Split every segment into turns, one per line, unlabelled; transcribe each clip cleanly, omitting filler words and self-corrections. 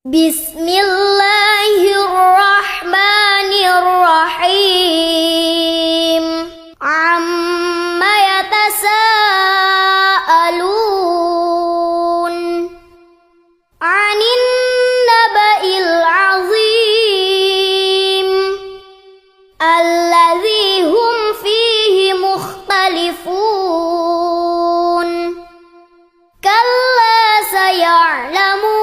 بسم الله الرحمن الرحيم عم يتساءلون عن النبأ العظيم الذي هم فيه مختلفون كلا سيعلمون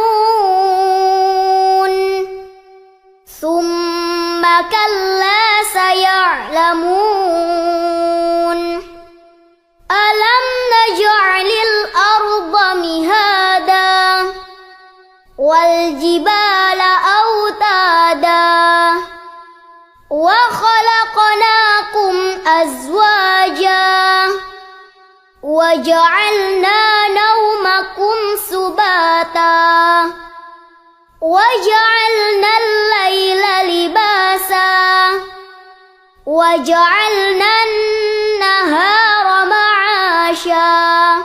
ثم كلا سيعلمون ألم نجعل الأرض مهادا والجبال أوتادا وخلقناكم أزواجا وجعلنا نومكم سباتا وجعلنا الليل لباسا وجعلنا النهار معاشا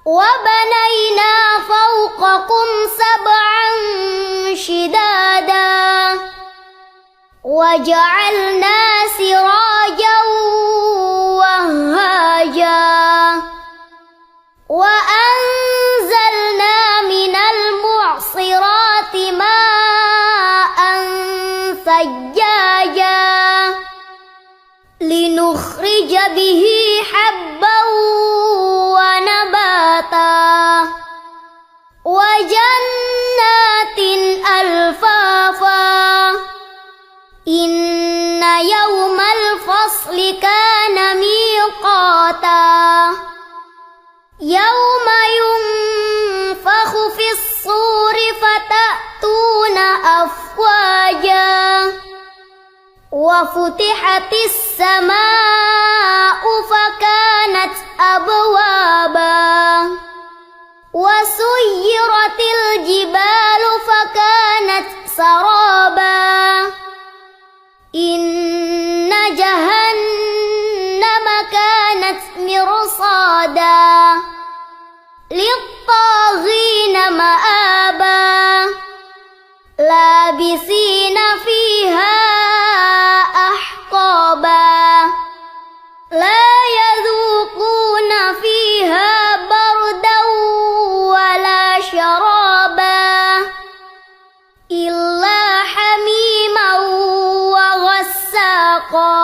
وبنينا فوقكم سبعا شدادا وجعلنا سراجا وهاجا وأنزلنا من المعصرات ماء ثجاجا لنخرج به حبا ونباتا وجنات ألفافا إن يوم الفصل كان ميقاتا يوم ينفخ في الصور فتأتون أفواجا وفتحت السماء فكانت أبوابا وسيرت الجبال فكانت سرابا إن جهنم كانت مرصادا للطاغين مآبا لابثين فيها أحقابا لا يذوقون فيها بردا ولا شرابا إلا حميما وغساقا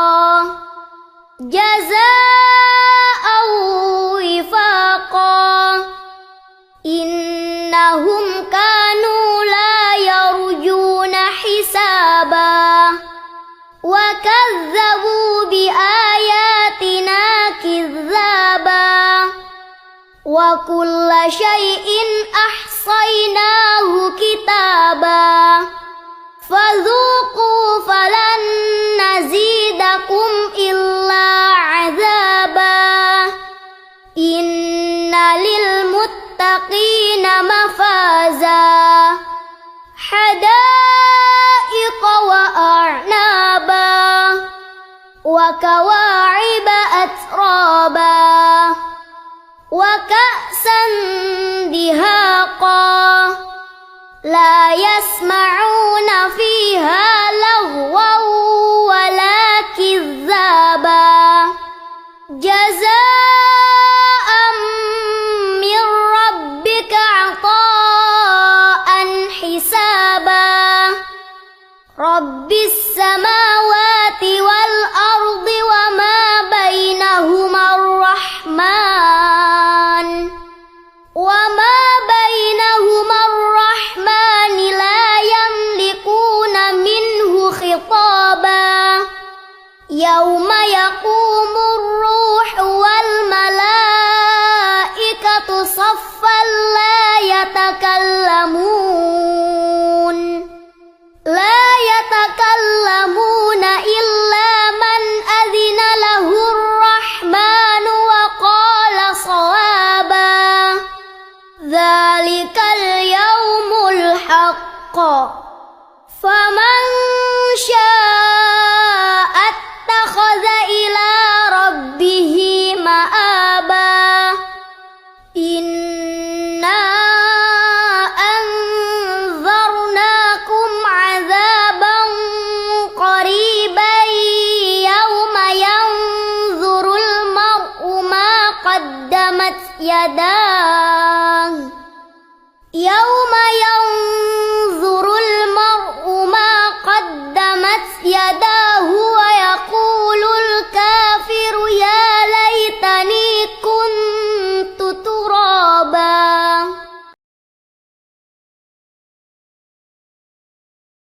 جزاء وفاقا إنهم كانوا لا يرجون حسابا وكذبوا بآياتنا كذابا وكل شيء أحصيناه كتابا فذوقوا فلن نزيدكم إلا عذابا إن للمتقين مفازا حدائق وأعنابا وكواعب أترابا وكأسا دهاقا لا يسمعون فيها لغوا ولا كذابا جزاء من ربك عطاء حسابا رب السماوات والأرض وما بينهما الرحمن لا يملكون منه خطابا يوم يقوم الروح والملائكة صفا لا يتكلمون إلا من أذن له الرحمن وقال صوابا ذلك اليوم الحق فمن شاء اتخذ إلى ربه مآبا إنا يداه يوم